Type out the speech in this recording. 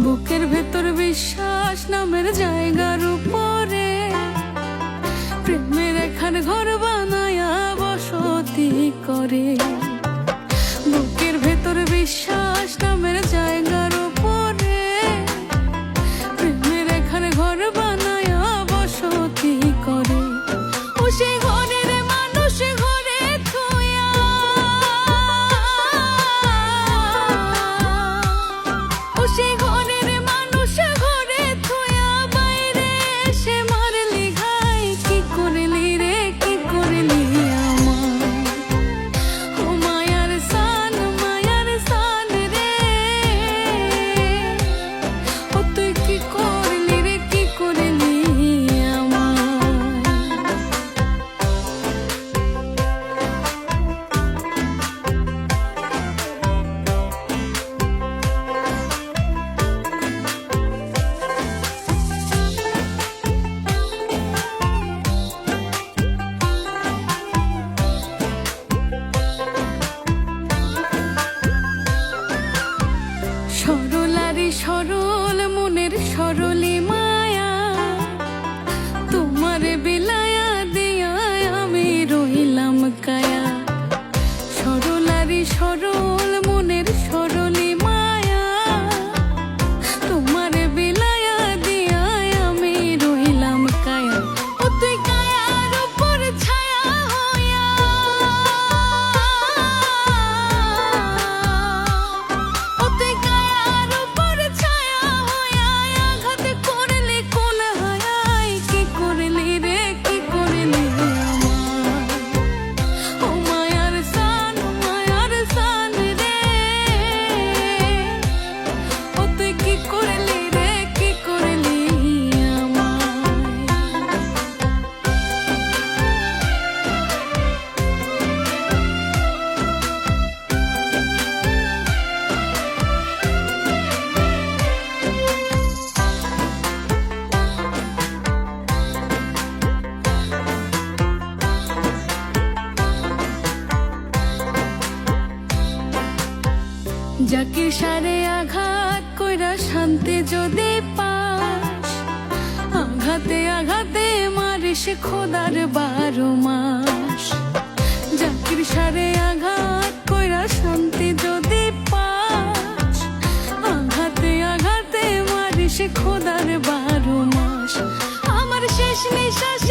বুকের ভেতর বিশ্বাস নামের জায়গার উপরে প্রেমের এখান ঘর বানায়া বসতি করে। বুকের ভেতর বিশ্বাস নামের জায়গার উপরে প্রেমের এখান ঘর বানায়া বসতি করে। ও সেই ঘরের মানুষ ঘরে থুয়া, ও সেই ঘরের মানুষ ঘরে থুয়া বাইরে এসে মারলি ঘাই। কি করলি রে কি করলি আমার, ও মায়ার সান রে, ও তুই কি করলি রে কি করলি আমার। সরলারি সরল মনের সরলি মায়া, তোমার বিলায়া দিয়া আমি রইলাম কায়া। সরলারি সরল মনের সরলি মায়া, তোমার বিলায়া দিয়া আমি রইলাম কায়া। ও তুই কায়ার উপর ছায়া হইয়া, ও তুই কায়ার উপর ছায়া হইয়া আঘাত করলি কোন হায়ায়। কি করলি রে কি করলি আমার, ও মায়ার সান রে, ও তুই কি করলি রে কি করলি আমায়। জাকির সারে আঘাত কইরা শান্তি যদি পাস, আঘাতে আঘাতে মারিস খোদার 12 মাস। জাকির সারে আঘাত কইরা শান্তি যদি পাস, আঘাতে আঘাতে মারিস খোদার 12 মাস। আমার শেষ নিঃশ্বাস